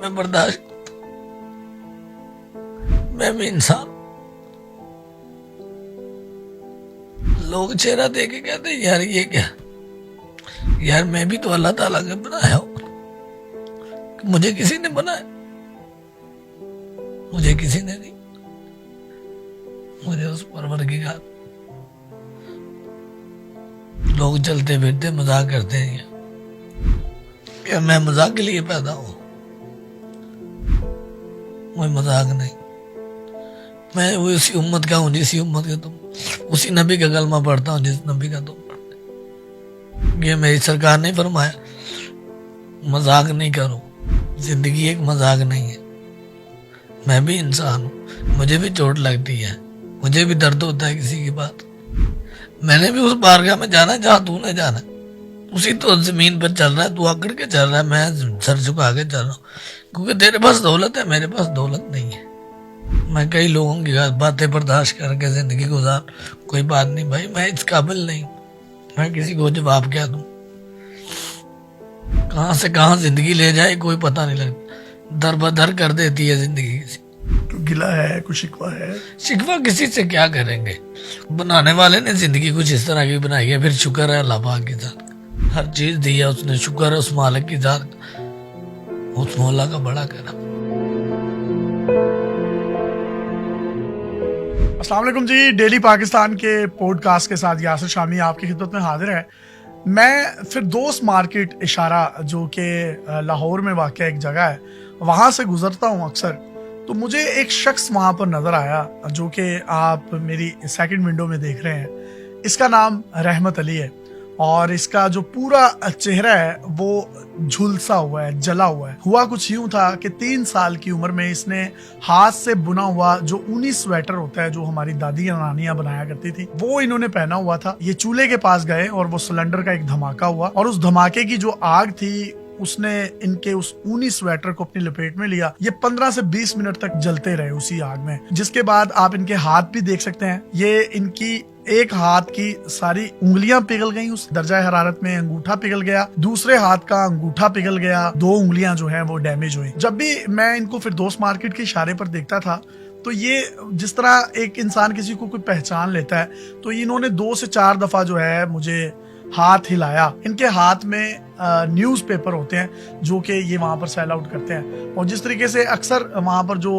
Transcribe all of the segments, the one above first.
میں برداشت کرتا ہوں، میں بھی انسان۔ لوگ چہرہ دیکھ کے کہتے ہیں یار یہ کیا، یار میں بھی تو اللہ تعالیٰ کا بنایا ہوں، مجھے کسی نے بنایا، مجھے کسی نے نہیں، مجھے اس پروردگار۔ لوگ چلتے پھرتے مذاق کرتے ہیں کہ میں مذاق کے لیے پیدا ہوں، میں مذاق نہیں، میں اسی امت کا ہوں جسی امت کا تم، اسی نبی کا کلمہ پڑھتا ہوں جس نبی کا تم پڑھتے۔ یہ میری سرکار نے فرمایا مذاق نہیں کرو، زندگی ایک مذاق نہیں ہے۔ میں بھی انسان ہوں، مجھے بھی چوٹ لگتی ہے، مجھے بھی درد ہوتا ہے کسی کی بات۔ میں نے بھی اس بارگاہ میں جانا جہاں تو نے جانا، اسی تو زمین پر چل رہا ہے، تو اکڑ کے چل رہا ہے، میں سر جھکا کے چل رہا ہوں، کیونکہ تیرے پاس دولت ہے، میرے پاس دولت نہیں ہے۔ میں کئی لوگوں کی باتیں برداشت کر کے زندگی گزار، کوئی بات نہیں بھائی، میں اس قابل نہیں، میں کسی کو جواب کیا دوں؟ کہاں سے کہاں زندگی لے جائے کوئی پتہ نہیں لگتا، در بدر کر دیتی ہے زندگی کسی۔ تو گلہ ہے، کوئی شکوہ ہے؟ شکوہ کسی سے کیا کریں گے؟ بنانے والے نے زندگی کچھ اس طرح کی بنائی ہے، پھر شکر ہے اللہ پاک کی ذات کا، ہر چیز دی ہے اس نے، شکر ہے اس مالک کی ذات کا، اس مولا کا بڑا کرم۔ السلام علیکم جی، ڈیلی پاکستان کے پوڈ کاسٹ کے ساتھ یاسر شامی آپ کی خدمت میں حاضر ہے۔ میں فردوس مارکیٹ اشارہ جو کہ لاہور میں واقع ایک جگہ ہے، وہاں سے گزرتا ہوں اکثر، تو مجھے ایک شخص وہاں پر نظر آیا جو کہ آپ میری سیکنڈ ونڈو میں دیکھ رہے ہیں۔ اس کا نام رحمت علی ہے، اور اس کا جو پورا چہرہ ہے وہ جھلسا ہوا ہے، جلا ہوا ہے۔ ہوا کچھ یوں تھا کہ 3 سال کی عمر میں اس نے ہاتھ سے بنا ہوا جو اونی سویٹر ہوتا ہے جو ہماری دادی یا نانیاں بنایا کرتی تھی، وہ انہوں نے پہنا ہوا تھا۔ یہ چولہے کے پاس گئے اور وہ سلنڈر کا ایک دھماکہ ہوا، اور اس دھماکے کی جو آگ تھی اس نے ان کے اس اونی سویٹر کو اپنی لپیٹ میں لیا۔ یہ 15 سے 20 منٹ تک جلتے رہے اسی آگ میں، جس کے بعد آپ ان کے ہاتھ بھی دیکھ سکتے ہیں، یہ ان کی ایک ہاتھ کی ساری انگلیاں پگھل گئیں اس درجہ حرارت میں، انگوٹھا پگھل گیا، دوسرے ہاتھ کا انگوٹھا پگھل گیا، 2 انگلیاں جو ہیں وہ ڈیمیج ہوئی۔ جب بھی میں ان کو فردوس مارکیٹ کے اشارے پر دیکھتا تھا تو یہ جس طرح ایک انسان کسی کو کوئی پہچان لیتا ہے، تو انہوں نے 2 سے 4 دفعہ جو ہے مجھے ہاتھ ہلایا۔ ان کے ہاتھ میں نیوز پیپر ہوتے ہیں جو کہ یہ وہاں پر سیل آؤٹ کرتے ہیں، اور جس طریقے سے اکثر وہاں پر جو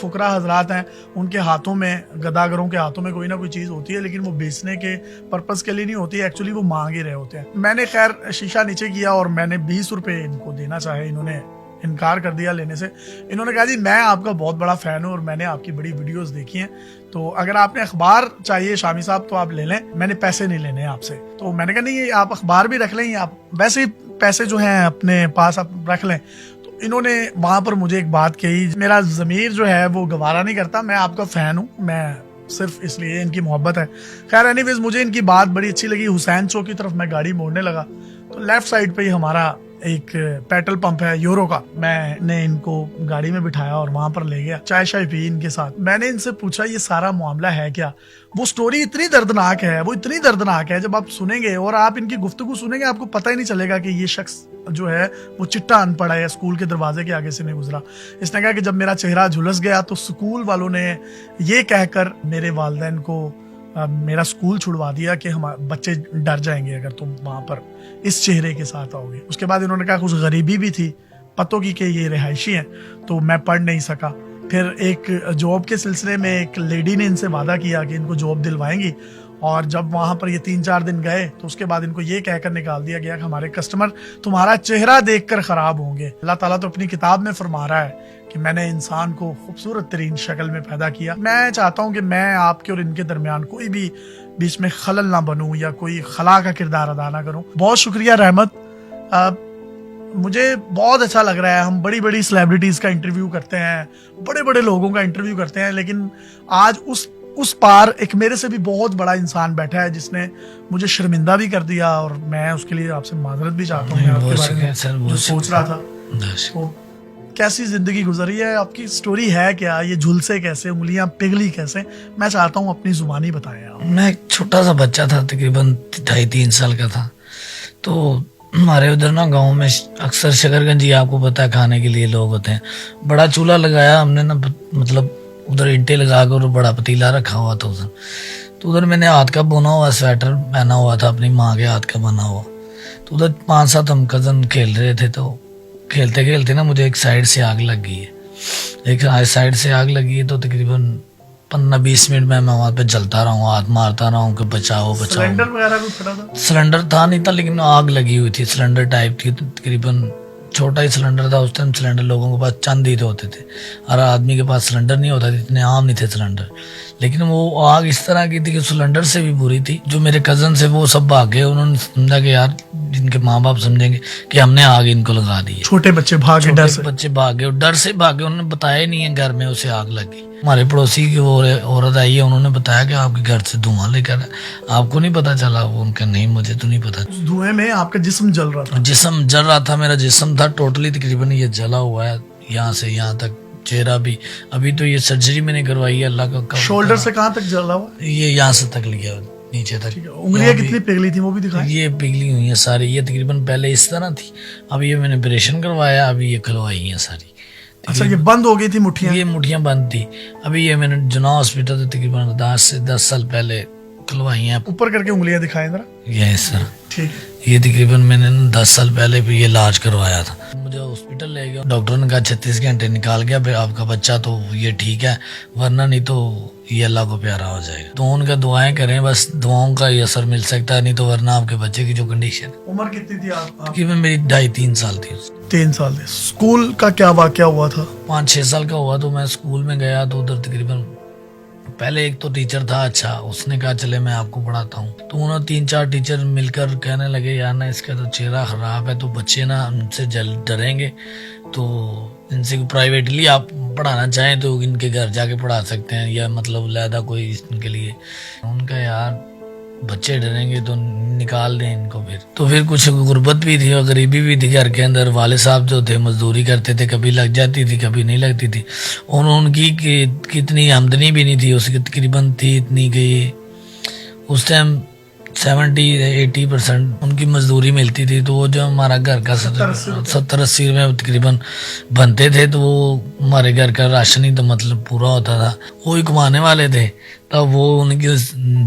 فقراء حضرات ہیں ان کے ہاتھوں میں، گداگروں کے ہاتھوں میں کوئی نہ کوئی چیز ہوتی ہے، لیکن وہ بیچنے کے پرپس کے لیے نہیں ہوتی، ایکچولی وہ مانگ ہی رہے ہوتے ہیں۔ میں نے خیر شیشہ نیچے کیا اور میں نے 20 روپے ان کو دینا چاہے، انہوں نے انکار کر دیا لینے سے۔ انہوں نے کہا جی میں آپ کا بہت بڑا فین ہوں اور میں نے آپ کی بڑی ویڈیوز دیکھی ہیں، تو اگر آپ نے اخبار چاہیے شامی صاحب تو آپ لے لیں، میں نے پیسے نہیں لینے آپ سے۔ تو میں نے کہا نہیں، آپ اخبار بھی رکھ لیں، آپ ویسے ہی پیسے جو ہیں اپنے پاس آپ رکھ لیں۔ تو انہوں نے وہاں پر مجھے ایک بات کہی، میرا ضمیر جو ہے وہ گوارا نہیں کرتا، میں آپ کا فین ہوں، میں صرف اس لیے ان کی محبت ہے۔ خیر اینی ویز مجھے ان کی بات بڑی اچھی لگی۔ حسین چوک کی طرف میں گاڑی موڑنے لگا تو لیفٹ سائڈ پہ ہی ہمارا ایک پیٹرول پمپ ہے یورو کا، میں نے ان کو گاڑی میں بٹھایا اور وہاں پر لے گیا، چائے شائے پی ان کے ساتھ۔ میں نے ان سے پوچھا یہ سارا معاملہ ہے کیا؟ وہ سٹوری اتنی دردناک ہے، وہ اتنی دردناک ہے، جب آپ سنیں گے اور آپ ان کی گفتگو سنیں گے آپ کو پتہ ہی نہیں چلے گا کہ یہ شخص جو ہے وہ چٹا ان پڑھا ہے، اسکول کے دروازے کے آگے سے نہیں گزرا۔ اس نے کہا کہ جب میرا چہرہ جھلس گیا تو اسکول والوں نے یہ کہہ کر میرے والدین کو میرا اسکول چھڑوا دیا کہ بچے ڈر جائیں گے اگر تم وہاں پر اس چہرے کے ساتھ آؤ گے۔ اس کے بعد انہوں نے کہا کچھ غریبی بھی تھی پتوں کی کہ یہ رہائشی ہیں، تو میں پڑھ نہیں سکا۔ پھر ایک جاب کے سلسلے میں ایک لیڈی نے ان سے وعدہ کیا کہ ان کو جاب دلوائیں گی، اور جب وہاں پر یہ 3-4 دن گئے تو اس کے بعد ان کو یہ کہہ کر نکال دیا گیا کہ ہمارے کسٹمر تمہارا چہرہ دیکھ کر خراب ہوں گے۔ اللہ تعالیٰ تو اپنی کتاب میں فرما رہا ہے کہ میں نے انسان کو خوبصورت ترین شکل میں پیدا کیا۔ میں چاہتا ہوں کہ میں آپ کے اور ان کے درمیان کوئی بھی بیچ میں خلل نہ بنوں یا کوئی خلا کا کردار ادا نہ کروں۔ بہت شکریہ رحمت، مجھے بہت اچھا لگ رہا ہے۔ ہم بڑی بڑی سیلیبریٹیز کا انٹرویو کرتے ہیں، بڑے بڑے لوگوں کا انٹرویو کرتے ہیں، لیکن آج اس پار ایک میرے سے بھی بہت بڑا انسان بیٹھا ہے جس نے مجھے شرمندہ بھی کر دیا، اور میں اس کے لیے آپ سے معذرت بھی چاہتا ہوں۔ آپ کے بارے میں جو سوچ رہا تھا، تو کیسی زندگی گزری ہے آپ کی، سٹوری ہے کیا، یہ جھلسے کیسے، انگلیاں پگھلی کیسے، میں چاہتا ہوں اپنی زبانی بتائیں آپ۔ میں ایک چھوٹا سا بچہ تھا، تقریباً 2.5-3 سال کا تھا، تو ہمارے ادھر نا گاؤں میں اکثر شکرگنجی آپ کو پتہ ہے کھانے کے لیے لوگ ہوتے ہیں. بڑا چولہا لگایا ہم نے نا, مطلب ادھر اینٹیں لگا کر بڑا پتیلا رکھا ہوا تھا ادھر. تو ادھر میں نے ہاتھ کا بنا ہوا سویٹر پہنا ہوا تھا اپنی ماں کے ہاتھ کا بنا ہوا. تو ادھر 5-7 ہم کزن کھیل رہے تھے. تو کھیلتے کھیلتے نا مجھے ایک سائڈ سے آگ لگ گئی ہے. ایک سائڈ سے آگ لگی ہے تو تقریباً 15-20 منٹ میں وہاں پہ جلتا رہا ہوں, ہاتھ مارتا رہا ہوں کہ بچاؤ بچاؤ. سلنڈر وغیرہ بھی پڑا تھا؟ سلنڈر تھا نہیں تھا, لیکن آگ لگی ہوئی تھی. سلنڈر ٹائپ تھی, تقریباً چھوٹا ہی سلنڈر تھا. اس ٹائم سلنڈر لوگوں کے پاس چند ہی ہوتے تھے, ہر آدمی کے پاس سلنڈر نہیں ہوتا تھا, اتنے عام نہیں تھے سلنڈر. لیکن وہ آگ اس طرح کی تھی کہ سلنڈر سے بھی بری تھی. جو میرے کزن سے وہ سب بھاگ گئے, انہوں نے سمجھا کہ یار جن کے ماں باپ سمجھیں گے کہ ہم نے آگ ان کو لگا دی ہے. چھوٹے بچے بھاگے ڈر سے, بچے بھاگے, ڈر سے بھاگے. انہوں نے بتایا نہیں ہے گھر میں اسے آگ لگی. ہمارے پڑوسی کی عورت آئی ہے, انہوں نے بتایا کہ آپ کے گھر سے دھواں لے کر آپ کو نہیں پتا چلا. وہ ان کا نہیں, مجھے تو نہیں پتا. اس دھوئیں میں آپ کا جسم جل رہا تھا؟ جسم جل رہا تھا, میرا جسم تھا ٹوٹلی تقریباً یہ جلا ہوا ہے یہاں سے یہاں تک, چہرہ بھی. ابھی تو یہ سرجری میں نے کروائی ہے, اللہ کا. شولڈر سے کہاں تک جلا ہوا؟ یہ یہاں سے تک لیا نیچے تک. انگلیاں کتنی پگھلی تھی وہ بھی دکھائیں. یہ پگھلی ہوئی ہیں ساری. یہ تقریباً پہلے اس طرح تھی, اب یہ میں نے آپریشن کروایا, ابھی یہ کھلوائی ہیں ساری. اچھا, یہ بند ہو گئی تھی مٹھیاں؟ یہ مٹھیاں بند تھی. ابھی یہ میں نے جناح ہاسپٹل سے تقریباً 10 سال پہلے کھلوائی ہیں. اوپر کر کے انگلیاں دکھائیں ذرا. یہ سر, ٹھیک ہے. یہ تقریباً میں نے 10 سال پہلے بھی یہ علاج کروایا تھا. مجھے ہاسپٹل لے گیا, ڈاکٹر نے کہا 36 گھنٹے نکال گیا پھر آپ کا بچہ تو یہ ٹھیک ہے, ورنہ نہیں تو یہ اللہ کو پیارا ہو جائے گا. تو ان کا دعائیں کریں, بس دعاؤں کا یہ اثر مل سکتا ہے, نہیں تو ورنہ آپ کے بچے کی جو کنڈیشن. عمر کتنی تھی آپ کہ میری 2.5-3 سال تھی. 3 سال تھے. اسکول کا کیا واقعہ ہوا تھا؟ 5-6 سال کا ہوا تو میں اسکول میں گیا. تو ادھر تقریباً پہلے ایک تو ٹیچر تھا اچھا, اس نے کہا چلے میں آپ کو پڑھاتا ہوں. تو انہوں 3-4 ٹیچر مل کر کہنے لگے یار نا اس کا تو چہرہ خراب ہے, تو بچے نا ان سے ڈریں گے, تو ان سے پرائیویٹلی آپ پڑھانا چاہیں تو ان کے گھر جا کے پڑھا سکتے ہیں, یا مطلب علیحدہ کوئی ان کے لیے. ان کا یار بچے ڈریں گے تو نکال دیں ان کو. تو پھر کچھ غربت بھی تھی اور غریبی بھی تھی گھر کے اندر. والد صاحب جو تھے مزدوری کرتے تھے, کبھی لگ جاتی تھی کبھی نہیں لگتی تھی. ان کی کتنی آمدنی بھی نہیں تھی اس کی, تقریباً تھی اتنی کہ اس ٹائم 70-80% ان کی مزدوری ملتی تھی. تو وہ جو ہمارا گھر کا 70-80 میں تقریباً بنتے تھے, تو وہ ہمارے گھر کا راشن ہی تو مطلب پورا ہوتا تھا. وہی کمانے والے تھے, تب وہ ان کی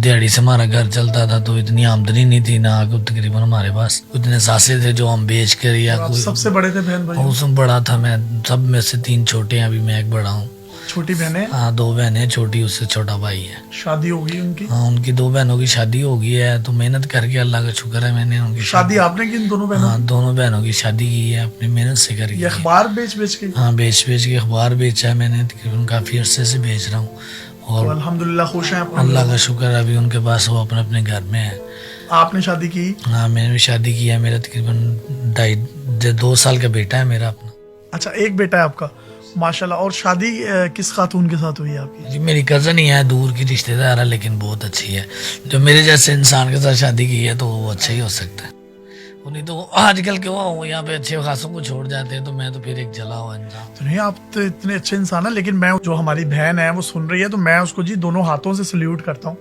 دیہڑی سے ہمارا گھر چلتا تھا. تو اتنی آمدنی نہیں تھی نا, تقریباً ہمارے پاس اتنے ساسے تھے جو ہم بیچ کر, یا کوئی سب سے بڑے تھے بہن بھائی؟ اس میں بڑا تھا میں, سب میں سے 3 چھوٹے ہیں, ابھی میں ایک بڑا ہوں. چھوٹی بہنیں؟ ہاں 2 بہنیں, چھوٹی اس سے چھوٹا بھائی ہے. شادی ہو گئی ان کی؟ ہاں ان کی 2 بہنوں کی شادی ہو گئی ہے. تو محنت کر کے, اللہ کا شکر ہے, میں نے ان کی شادی آپ نے کی ان دونوں بہنوں؟ ہاں دونوں بہنوں کی شادی کی ہے اپنی محنت سے کر کے. اخبار بیچ کے؟ ہاں بیچ کے اخبار بیچا ہے میں نے, تقریباً کافی عرصے سے بیچ رہا ہوں. اور الحمدللہ خوش ہیں؟ اللہ کا شکر ہے, ابھی ان کے پاس وہ اپنے گھر میں ہے. آپ نے شادی کی؟ ہاں میں نے بھی شادی کی ہے. میرا تقریباً 2 سال کا بیٹا ہے میرا اپنا. اچھا, ایک بیٹا ہے آپ کا, ماشاءاللہ. اور شادی کس خاتون کے ساتھ ہوئی ہے آپ کی؟ جی میری کزن ہی ہے, دور کی رشتے دار ہے, لیکن بہت اچھی ہے. جو میرے جیسے انسان کے ساتھ شادی کی ہے تو وہ اچھا ہی ہو سکتا ہے. نہیں تو آج کل کیوں یہاں پہ اچھے خاصوں کو چھوڑ جاتے ہیں, تو میں تو پھر ایک جلا ہوا انسان. تو نہیں, آپ تو اتنے اچھے انسان ہیں, لیکن میں جو ہماری بہن ہے وہ سن رہی ہے, تو میں اس کو جی دونوں ہاتھوں سے سلیوٹ کرتا ہوں.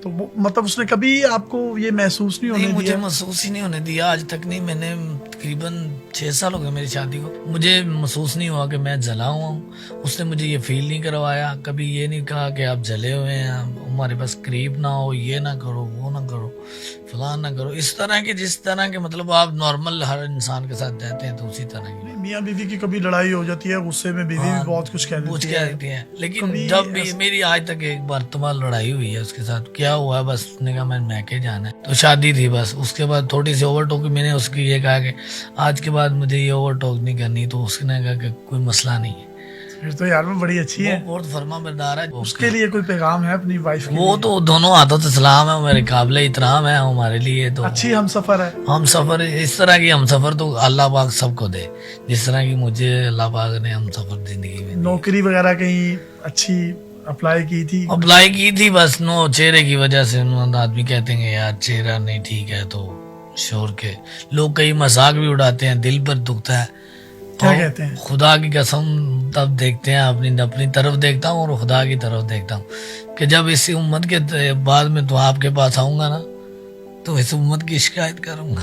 تو مطلب اس نے کبھی آپ کو یہ محسوس نہیں ہونے دیا؟ مجھے محسوس ہی نہیں ہونے دیا آج تک نہیں. میں نے تقریباً 6 سال ہو گئے میری شادی کو, مجھے محسوس نہیں ہوا کہ میں جلا ہوا ہوں. اس نے مجھے یہ فیل نہیں کروایا, کبھی یہ نہیں کہا کہ آپ جلے ہوئے ہیں, ہمارے پاس قریب نہ ہو, یہ نہ کرو, وہ نہ کرو, فلاں نہ کرو. اس طرح کے جس طرح کے مطلب آپ نارمل ہر انسان کے ساتھ رہتے ہیں, تو اسی طرح کی. میاں بیوی کی کبھی لڑائی ہو جاتی ہے, غصے میں بیوی بھی بہت کچھ کہہ دیتی ہے, لیکن جب بھی میری آج تک ایک بار تمہاری لڑائی ہوئی ہے اس کے ساتھ. کیا ہوا, بس اس نے کہا میں میکے جانا ہے, تو شادی تھی بس. اس کے بعد تھوڑی سی اوور ٹاک, میں نے اس کی یہ کہا کہ آج کے بعد مجھے یہ اوور ٹاک نہیں کرنی. تو اس نے کہا کہ کوئی مسئلہ نہیں ہے. پھر تو یار میں بڑی اچھی ہے, بہت فرما بردار ہے. اس کے لیے کوئی پیغام ہے اپنی وائف کے؟ وہ تو دونوں ہاتھوں سے سلام ہے, میرے قابل احترام ہے ہمارے لیے. تو اچھی ہم سفر ہے. ہم سفر اس طرح کی ہم سفر تو اللہ پاک سب کو دے, جس طرح کی مجھے اللہ پاک نے ہم سفر زندگی میں. نوکری وغیرہ کہیں اچھی اپلائی کی تھی؟ اپلائی کی تھی, بس نو چہرے کی وجہ سے آدمی کہتے ہیں یار چہرہ نہیں ٹھیک ہے, تو شور کے لوگ کئی مذاق بھی اڑاتے ہیں, دل پر دکھتا ہے. کیا کہتے ہیں؟ خدا کی قسم تب دیکھتے ہیں, اپنی طرف دیکھتا ہوں اور خدا کی طرف دیکھتا ہوں کہ جب اس امت کے بعد میں تو آپ کے پاس آؤں گا نا, تو اس امت کی شکایت کروں گا.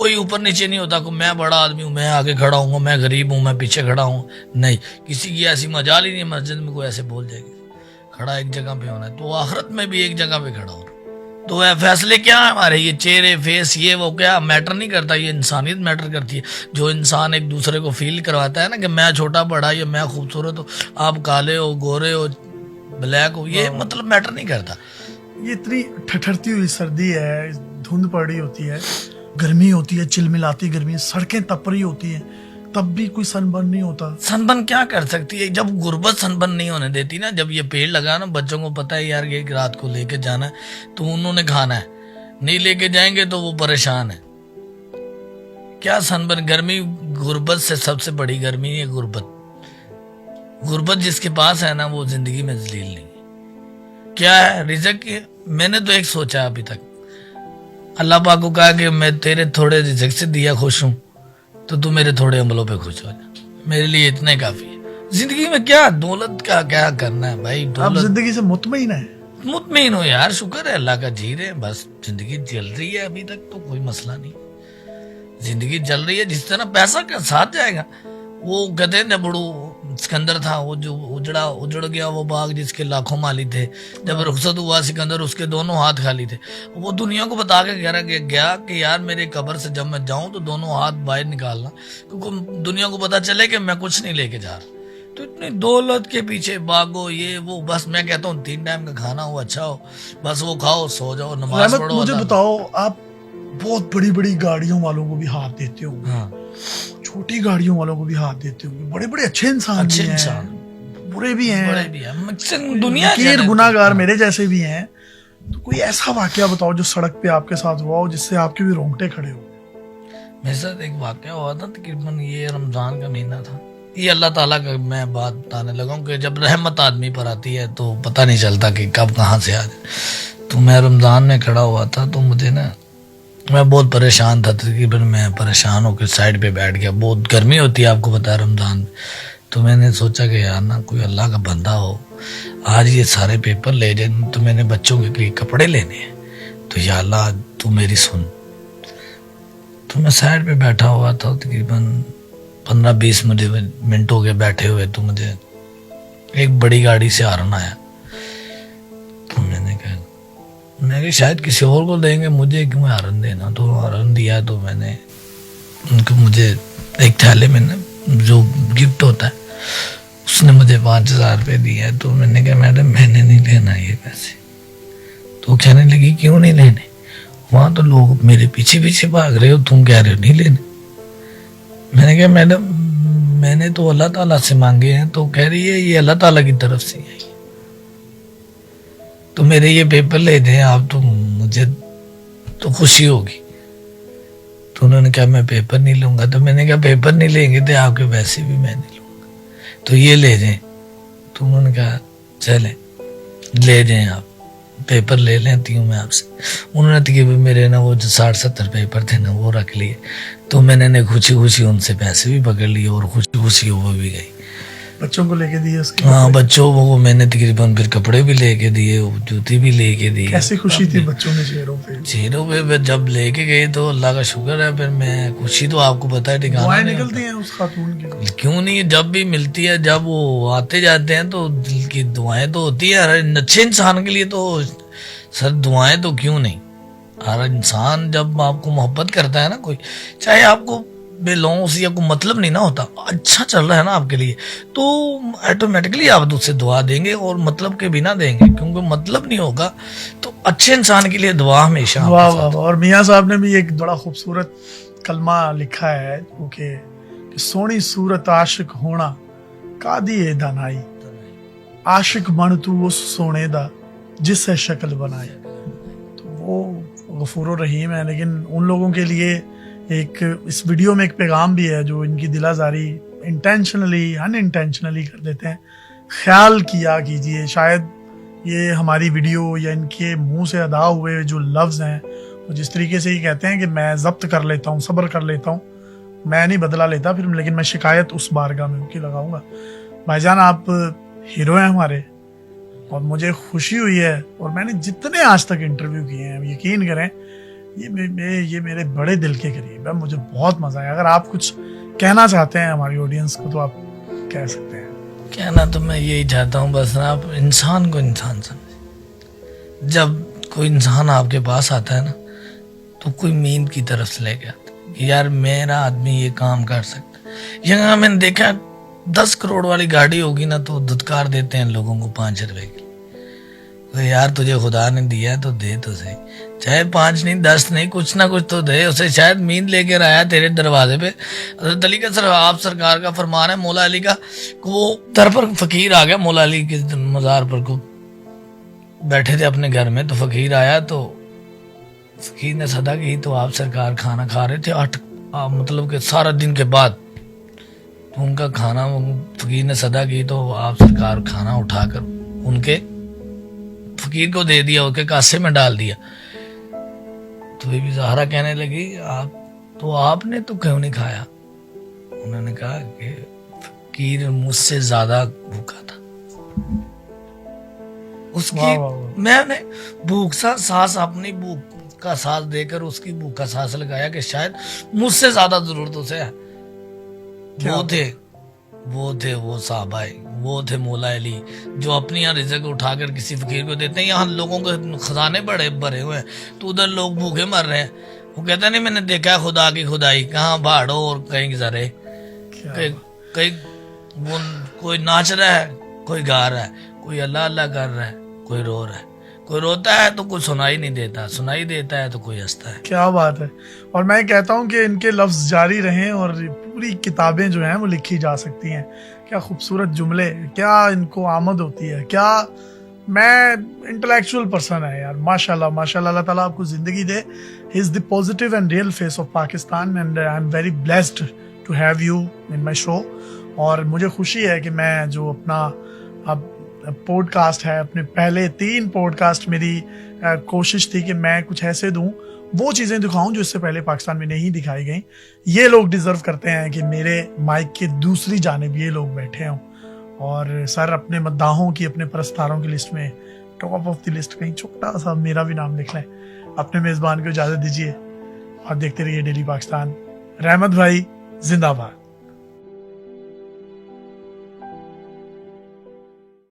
کوئی اوپر نیچے نہیں ہوتا کہ میں بڑا آدمی ہوں، میں آگے کھڑا ہوں گا، میں غریب ہوں، میں پیچھے کھڑا ہوں. نہیں، کسی کی ایسی مجال ہی نہیں مسجد میں کوئی ایسے بول جائے گی. کھڑا ایک جگہ پہ ہونا ہے، تو آخرت میں بھی ایک جگہ پہ کھڑا ہونا. تو فیصلے کیا ہیں ہمارے؟ یہ چہرے، فیس، یہ وہ کیا میٹر نہیں کرتا، یہ انسانیت میٹر کرتی ہے. جو انسان ایک دوسرے کو فیل کرواتا ہے نا کہ میں چھوٹا بڑا یا میں خوبصورت ہوں، آپ کالے ہو، گورے ہو، بلیک ہو، یہ مطلب میٹر نہیں کرتا. یہ اتنی ٹھٹھرتی ہوئی سردی ہے، دھند پڑ رہی ہوتی ہے، گرمی ہوتی ہے، چلملاتی گرمی، سڑکیں تپ رہی ہوتی ہیں، تب بھی کوئی سن برن نہیں ہوتا. سن بن کیا کر سکتی ہے جب غربت سن بن نہیں ہونے دیتی نا. جب یہ پیڑ لگا نا، بچوں کو پتہ ہے یار یہ رات کو لے کے جانا ہے تو انہوں نے کھانا ہے، نہیں لے کے جائیں گے تو وہ پریشان ہے. کیا سن بن؟ گرمی غربت سے سب سے بڑی گرمی ہے غربت. غربت جس کے پاس ہے نا وہ زندگی میں ذلیل نہیں ہے. کیا ہے رزق؟ میں نے تو ایک سوچا ابھی تک، اللہ پاک کو کہا کہ میں تیرے تھوڑے رزق سے دیا خوش ہوں تو تو میرے تھوڑے عملوں پہ خوش ہو جا، میرے لیے اتنا کافی ہے. زندگی میں کیا دولت کا کیا کرنا ہے بھائی؟ آپ دولت زندگی سے مطمئن ہیں؟ مطمئن ہو یار، شکر ہے اللہ کا، جی رہے ہیں بس. زندگی چل رہی ہے ابھی تک تو کوئی مسئلہ نہیں. زندگی چل رہی ہے، جس طرح پیسہ کا ساتھ جائے گا. وہ کہتے ہیں بڑو سکندر تھا، وہ جو اجڑ گیا وہ باغ جس کے لاکھوں مالی تھے. جب رخصت ہوا سکندر اس کے دونوں ہاتھ خالی تھے. وہ دنیا کو بتا کے گیا کہ یار میرے قبر سے جب میں جاؤں تو دونوں ہاتھ باہر نکالنا، کیونکہ دنیا کو پتا چلے کہ میں کچھ نہیں لے کے جا رہا. تو اتنی دولت کے پیچھے بھاگو، یہ وہ، بس میں کہتا ہوں 3 ٹائم کا کھانا ہو اچھا ہو، بس وہ کھاؤ، سو جاؤ، نماز رحمت پڑھو. مجھے بتاؤ، آپ بہت بڑی بڑی گاڑیوں والوں کو بھی ہاتھ دیتے ہوں گے، ہاں، چھوٹی گاڑیوں والوں کو بھی ہاتھ دیتے ہوں گے، بڑے بڑے اچھے انسان اچھے بھی ہیں، انسان، برے بھی ہیں، بڑے بھی ہیں، دنیا فقیر گناہ گار میرے جیسے بھی ہیں. تو کوئی ایسا واقعہ بتاؤ جو سڑک پہ آپ کے ساتھ ہوا ہو جس سے آپ کے بھی رونگٹے کھڑے ہو. میرے ساتھ ایک واقعہ ہوا تھا، تقریباً یہ رمضان کا مہینہ تھا. یہ اللہ تعالیٰ کا میں بات بتانے لگا ہوں کہ جب رحمت آدمی پر آتی ہے تو پتہ نہیں چلتا کہ کب کہاں سے آ جائے. تو میں رمضان میں کھڑا ہوا تھا، تو مجھے نا، میں بہت پریشان تھا. تقریباً میں پریشان ہو کے سائڈ پہ بیٹھ گیا. بہت گرمی ہوتی ہے آپ کو پتا ہے رمضان میں. تو میں نے سوچا کہ یار نا کوئی اللہ کا بندہ ہو، آج یہ سارے پیپر لے جائیں. تو میں نے بچوں کے کئی کپڑے لینے ہیں، تو یا اللہ تو میری سن. تو میں سائڈ پہ بیٹھا ہوا تھا، تقریباً 15-20 منٹ ہو گئے بیٹھے ہوئے. تو مجھے ایک بڑی گاڑی سے ہارن آیا. تو میں نے کہا شاید کسی اور کو دیں گے، مجھے کیوں ہارن دینا. تو ہارن دیا تو میں نے ان کو، مجھے ایک تھیلے میں جو گفٹ ہوتا ہے اس نے مجھے 5,000 روپے دیا ہے. تو میں نے کہا میڈم میں نے نہیں لینا یہ پیسے. تو کہنے لگی کیوں نہیں لینے؟ وہاں تو لوگ میرے پیچھے پیچھے بھاگ رہے ہو، تم کہہ رہے ہو نہیں لینے. میں نے کہا میڈم میں نے تو اللہ تعالیٰ سے مانگے ہیں. تو کہہ رہی ہے یہ اللہ تعالیٰ کی طرف سے ہے، تو میرے یہ پیپر لے دیں آپ تو مجھے تو خوشی ہوگی. تو انہوں نے کہا میں پیپر نہیں لوں گا. تو میں نے کہا پیپر نہیں لیں گے تو آپ کے پیسے بھی میں نہیں لوں گا، تو یہ لے جائیں. تو انہوں نے کہا چلیں لے جائیں، آپ پیپر لے لیتی ہوں میں آپ سے. انہوں نے کہ میرے نا وہ جو 60-70 پیپر تھے نا وہ رکھ لیے. تو میں نے خوشی خوشی ان سے پیسے بھی پکڑ لیے اور خوشی خوشی وہ بھی گئی. بچوں کو لے کے دیے اس کے؟ ہاں بچوں کو میں نے تقریباً پھر کپڑے بھی لے کے دیے، جوتی بھی لے کے دی. کیسی خوشی تھی بچوں نے چہروں پہ؟ چہروں پہ جب لے کے گئے تو اللہ کا شکر ہے. پھر میں خوشی تو آپ کو پتا ہے ٹھکانا دعائیں نہیں نکلتی ہیں اس خاتون کی؟ کیوں نہیں، جب بھی ملتی ہے، جب وہ آتے جاتے ہیں تو دل کی دعائیں تو ہوتی ہے. ہر اچھے انسان کے لیے تو سر دعائیں تو کیوں نہیں. ہر انسان جب آپ کو محبت کرتا ہے نا کوئی، چاہے آپ کو بے لونس یا کوئی مطلب نہیں نہ ہوتا، اچھا چل رہا ہے نا آپ کے لیے، تو آٹومیٹکلی آپ اس سے دعا دیں گے اور مطلب کے بنا دیں گے، کیونکہ مطلب نہیں ہوگا. تو اچھے انسان کے لیے دعا ہمیشہ. واہ واہ. اور میاں صاحب نے بھی ایک بڑا خوبصورت کلمہ لکھا ہے کہ سونی صورت عاشق ہونا کادی اے دانائی، عاشق بن تو اس سونے دا جس سے شکل بنائی. تو وہ غفور و رحیم ہے. لیکن ان لوگوں کے لیے ایک اس ویڈیو میں ایک پیغام بھی ہے جو ان کی دل آزاری انٹینشنلی ان انٹینشنلی کر دیتے ہیں. خیال کیا کیجئے، شاید یہ ہماری ویڈیو یا ان کے منہ سے ادا ہوئے جو لفظ ہیں، جس طریقے سے یہ کہتے ہیں کہ میں ضبط کر لیتا ہوں، صبر کر لیتا ہوں، میں نہیں بدلا لیتا پھر، لیکن میں شکایت اس بارگاہ میں ان کی لگاؤں گا. بھائی جان آپ ہیرو ہیں ہمارے، اور مجھے خوشی ہوئی ہے، اور میں نے جتنے آج تک انٹرویو کیے ہیں یقین کریں یہ میرے بڑے دل کے قریب ہے, مجھے بہت مزہ آیا. اگر آپ کچھ کہنا چاہتے ہیں ہماری آڈینس کو تو آپ کہہ سکتے ہیں. کہنا تو میں یہی چاہتا ہوں بس نا, آپ انسان کو انسان سمجھیں. جب کوئی انسان آپ کے پاس آتا ہے نا تو کوئی امید کی طرف سے لے کے آتا ہے کہ یار میرا آدمی یہ کام کر سکتا ہے. یہاں میں نے دیکھا 10 کروڑ والی گاڑی ہوگی نا تو دھتکار دیتے ہیں لوگوں کو 5 روپے کی. تو یار تجھے خدا نے دیا ہے تو دے تو صحیح, چاہے 5 نہیں 10 نہیں, کچھ نہ کچھ تو دے. اسے شاید امید لے کر آیا تیرے دروازے پہ. حضرت علی کا آپ سرکار کا فرمان ہے, مولا علی کا, وہ در پر فقیر آ گیا مولا علی کے مزار پر, کو بیٹھے تھے اپنے گھر میں, تو فقیر آیا تو فقیر نے صدا کی تو آپ سرکار کھانا کھا رہے تھے 8 مطلب کہ سارا دن کے بعد, تو ان کا کھانا فقیر نے صدا کی تو آپ سرکار کھانا اٹھا کر ان کے فقیر کو دے دیا, اس کے کاسے میں ڈال دیا. تو بی بی زہرا کہنے لگی آپ نے تو کیوں نہیں کھایا؟ انہوں نے کہا کہ فقیر مجھ سے زیادہ بھوکا تھا. اس کی میں نے بھوک سا سانس, اپنی بھوک کا سانس دے کر اس کی بھوک کا سانس لگایا کہ شاید مجھ سے زیادہ ضرورت اسے ہے. وہ تھے وہ صحابہ, وہ تھے مولا علی جو اپنی یہاں رزق اٹھا کر کسی فقیر کو دیتے ہیں. یہاں لوگوں کے خزانے بڑے بھرے ہوئے ہیں تو ادھر لوگ بھوکے مر رہے ہیں. وہ کہتا نہیں میں نے دیکھا خدا کی خدائی, کہاں بھاڑو اور کہیں زرے, کہیں کوئی ناچ رہا ہے, کوئی گا رہا ہے, کوئی اللہ اللہ کر رہا ہے, کوئی رو رہا ہے. کوئی روتا ہے تو کوئی سنائی نہیں دیتا, سنائی دیتا ہے تو کوئی ہنستا ہے. کیا بات ہے. اور میں کہتا ہوں کہ ان کے لفظ جاری رہیں اور پوری کتابیں جو ہیں وہ لکھی جا سکتی ہیں. کیا خوبصورت جملے, کیا ان کو آمد ہوتی ہے, کیا میں انٹلیکچوئل پرسن ہے یار. ماشاء اللہ ماشاء اللہ, اللہ تعالیٰ آپ کو زندگی دے. He is the positive and real face of Pakistan and I am very blessed to have you in my show. اور مجھے خوشی ہے کہ میں جو اپنا اب پوڈ کاسٹ ہے, اپنے پہلے 3 پوڈ کاسٹ, میری کوشش تھی کہ میں کچھ ایسے دوں, وہ چیزیں دکھاؤں جو اس سے پہلے پاکستان میں نہیں دکھائی گئیں. یہ لوگ ڈیزرو کرتے ہیں کہ میرے مائک کے دوسری جانب یہ لوگ بیٹھے ہوں. اور سر اپنے مداحوں کی, اپنے پرستاروں کی لسٹ میں ٹاپ آف دی لسٹ کہیں چھوٹا سا میرا بھی نام لکھ لیں. اپنے میزبان کو اجازت دیجیے اور دیکھتے رہیے ڈیلی پاکستان. رحمت بھائی زندہ باد.